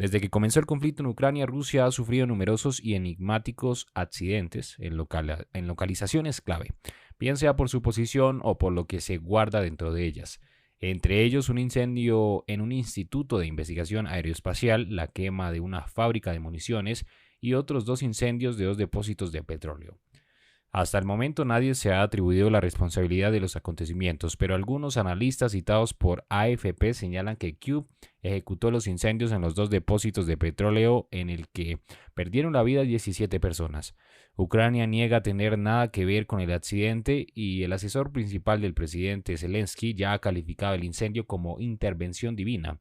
Desde que comenzó el conflicto en Ucrania, Rusia ha sufrido numerosos y enigmáticos accidentes en localizaciones clave, bien sea por su posición o por lo que se guarda dentro de ellas. Entre ellos, un incendio en un instituto de investigación aeroespacial, la quema de una fábrica de municiones y otros 2 incendios de 2 depósitos de petróleo. Hasta el momento nadie se ha atribuido la responsabilidad de los acontecimientos, pero algunos analistas citados por AFP señalan que Kyiv ejecutó los incendios en los 2 depósitos de petróleo en el que perdieron la vida 17 personas. Ucrania niega tener nada que ver con el accidente y el asesor principal del presidente Zelensky ya ha calificado el incendio como intervención divina.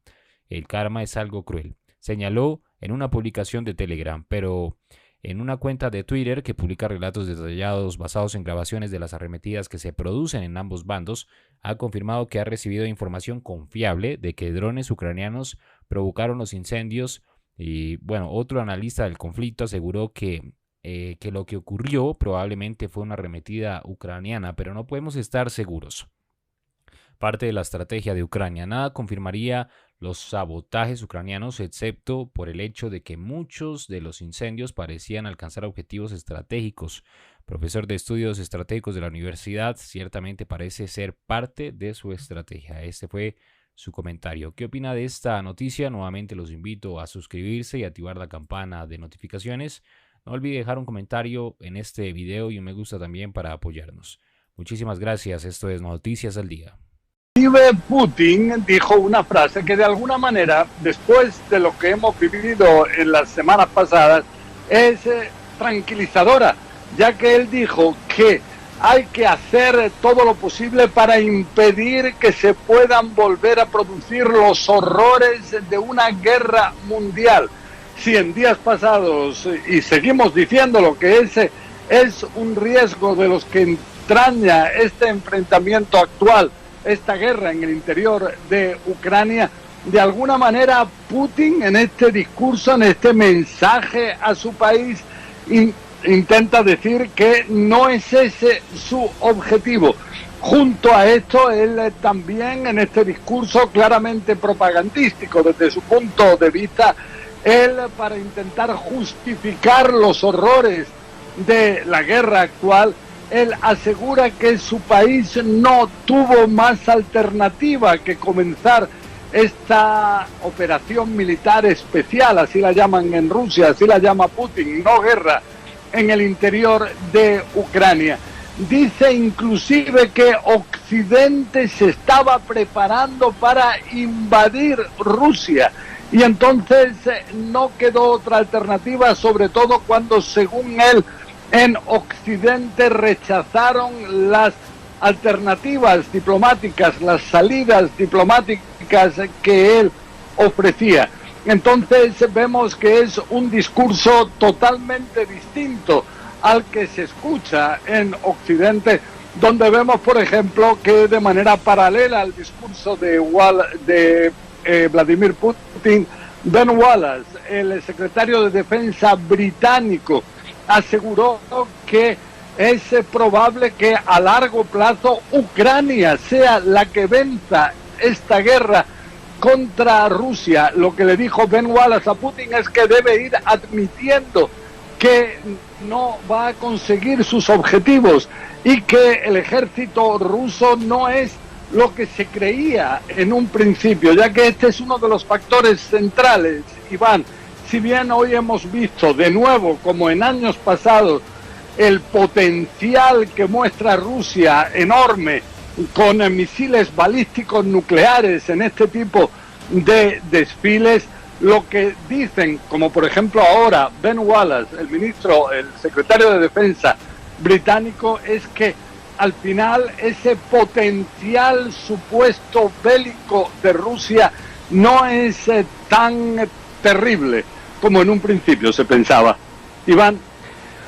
El karma es algo cruel, señaló en una publicación de Telegram, pero en una cuenta de Twitter que publica relatos detallados basados en grabaciones de las arremetidas que se producen en ambos bandos, ha confirmado que ha recibido información confiable de que drones ucranianos provocaron los incendios y, otro analista del conflicto aseguró que lo que ocurrió probablemente fue una arremetida ucraniana, pero no podemos estar seguros. Parte de la estrategia de Ucrania. Nada confirmaría los sabotajes ucranianos, excepto por el hecho de que muchos de los incendios parecían alcanzar objetivos estratégicos. Profesor de estudios estratégicos de la universidad, ciertamente parece ser parte de su estrategia. Este fue su comentario. ¿Qué opina de esta noticia? Nuevamente los invito a suscribirse y activar la campana de notificaciones. No olvide dejar un comentario en este video y un me gusta también para apoyarnos. Muchísimas gracias. Esto es Noticias al Día. Putin dijo una frase que de alguna manera, después de lo que hemos vivido en las semanas pasadas, es tranquilizadora, ya que él dijo que hay que hacer todo lo posible para impedir que se puedan volver a producir los horrores de una guerra mundial. Si en días pasados, y seguimos diciendo lo que es un riesgo de los que entraña este enfrentamiento actual, esta guerra en el interior de Ucrania, de alguna manera Putin en este discurso, en este mensaje a su país, intenta decir que no es ese su objetivo. Junto a esto, él también en este discurso claramente propagandístico desde su punto de vista, él para intentar justificar los horrores de la guerra actual, él asegura que su país no tuvo más alternativa que comenzar esta operación militar especial, así la llaman en Rusia, así la llama Putin, no guerra, en el interior de Ucrania. Dice inclusive que Occidente se estaba preparando para invadir Rusia y entonces no quedó otra alternativa, sobre todo cuando, según él, en Occidente rechazaron las alternativas diplomáticas, las salidas diplomáticas que él ofrecía. Entonces vemos que es un discurso totalmente distinto al que se escucha en Occidente, donde vemos, por ejemplo, que de manera paralela al discurso de Vladimir Putin, Ben Wallace, el secretario de Defensa británico, aseguró que es probable que a largo plazo Ucrania sea la que venza esta guerra contra Rusia. Lo que le dijo Ben Wallace a Putin es que debe ir admitiendo que no va a conseguir sus objetivos y que el ejército ruso no es lo que se creía en un principio, ya que este es uno de los factores centrales, Iván. Si bien hoy hemos visto de nuevo, como en años pasados, el potencial que muestra Rusia enorme con misiles balísticos nucleares en este tipo de desfiles, lo que dicen, como por ejemplo ahora Ben Wallace, el secretario de Defensa británico, es que al final ese potencial supuesto bélico de Rusia no es tan terrible como en un principio se pensaba. Iván.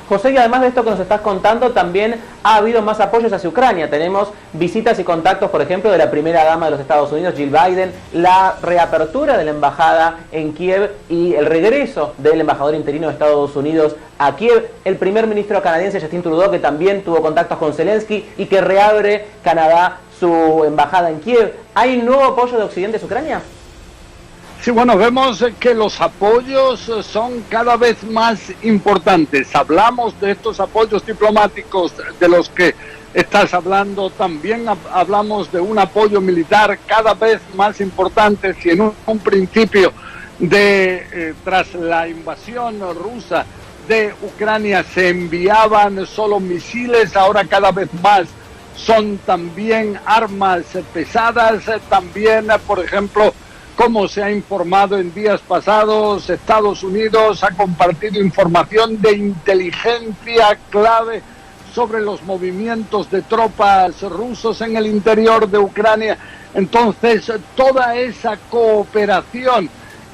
José, y además de esto que nos estás contando, también ha habido más apoyos hacia Ucrania. Tenemos visitas y contactos, por ejemplo, de la primera dama de los Estados Unidos, Jill Biden, la reapertura de la embajada en Kiev y el regreso del embajador interino de Estados Unidos a Kiev, el primer ministro canadiense, Justin Trudeau, que también tuvo contactos con Zelensky y que reabre Canadá su embajada en Kiev. ¿Hay nuevo apoyo de Occidente a Ucrania? Sí, bueno, vemos que los apoyos son cada vez más importantes. Hablamos de estos apoyos diplomáticos de los que estás hablando, también hablamos de un apoyo militar cada vez más importante. Si en un principio tras la invasión rusa de Ucrania se enviaban solo misiles, ahora cada vez más son también armas pesadas, también, por ejemplo, como se ha informado en días pasados, Estados Unidos ha compartido información de inteligencia clave sobre los movimientos de tropas rusos en el interior de Ucrania. Entonces, toda esa cooperación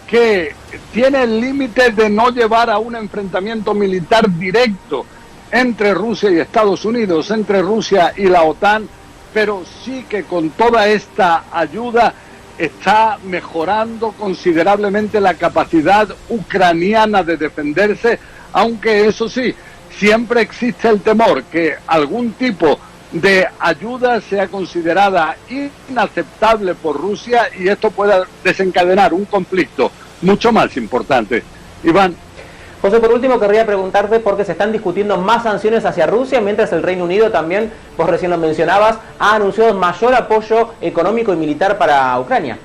que tiene el límite de no llevar a un enfrentamiento militar directo entre Rusia y Estados Unidos, entre Rusia y la OTAN, pero sí que con toda esta ayuda está mejorando considerablemente la capacidad ucraniana de defenderse, aunque eso sí, siempre existe el temor que algún tipo de ayuda sea considerada inaceptable por Rusia y esto pueda desencadenar un conflicto mucho más importante. Iván. José, por último querría preguntarte por qué se están discutiendo más sanciones hacia Rusia, mientras el Reino Unido también, vos recién lo mencionabas, ha anunciado mayor apoyo económico y militar para Ucrania.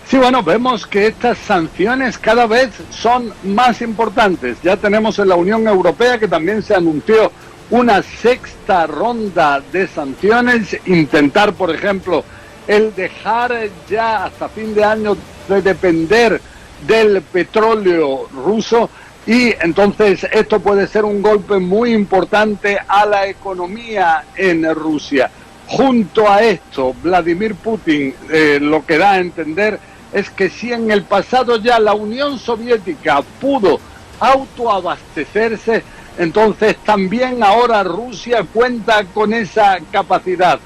Sí, bueno, vemos que estas sanciones cada vez son más importantes. Ya tenemos en la Unión Europea que también se anunció una sexta ronda de sanciones, intentar, por ejemplo, el dejar ya hasta fin de año de depender del petróleo ruso, y entonces esto puede ser un golpe muy importante a la economía en Rusia. Junto a esto, Vladimir Putin lo que da a entender es que si en el pasado ya la Unión Soviética pudo autoabastecerse, entonces también ahora Rusia cuenta con esa capacidad.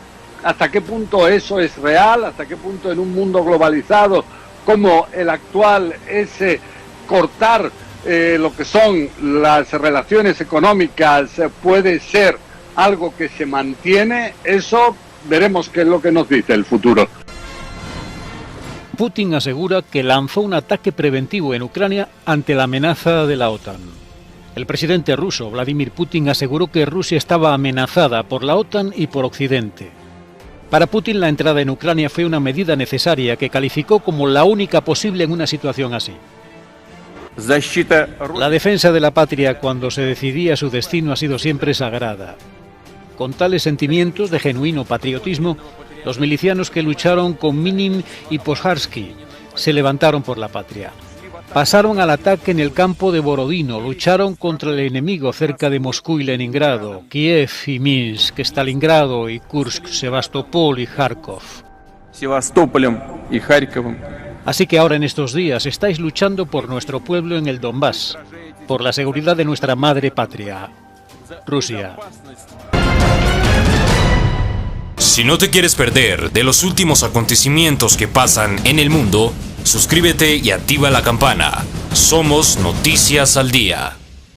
¿Hasta qué punto eso es real? ¿Hasta qué punto en un mundo globalizado como el actual ese cortar lo que son las relaciones económicas puede ser algo que se mantiene? Eso veremos qué es lo que nos dice el futuro. Putin asegura que lanzó un ataque preventivo en Ucrania ante la amenaza de la OTAN. El presidente ruso, Vladimir Putin, aseguró que Rusia estaba amenazada por la OTAN y por Occidente. Para Putin, la entrada en Ucrania fue una medida necesaria que calificó como la única posible en una situación así. La defensa de la patria cuando se decidía su destino ha sido siempre sagrada. Con tales sentimientos de genuino patriotismo, los milicianos que lucharon con Minin y Pozharsky se levantaron por la patria. Pasaron al ataque en el campo de Borodino, lucharon contra el enemigo cerca de Moscú y Leningrado, Kiev y Minsk, Stalingrado y Kursk, Sebastopol y Kharkov. Así que ahora en estos días estáis luchando por nuestro pueblo en el Donbass, por la seguridad de nuestra madre patria, Rusia. Si no te quieres perder de los últimos acontecimientos que pasan en el mundo, suscríbete y activa la campana. Somos Noticias al Día.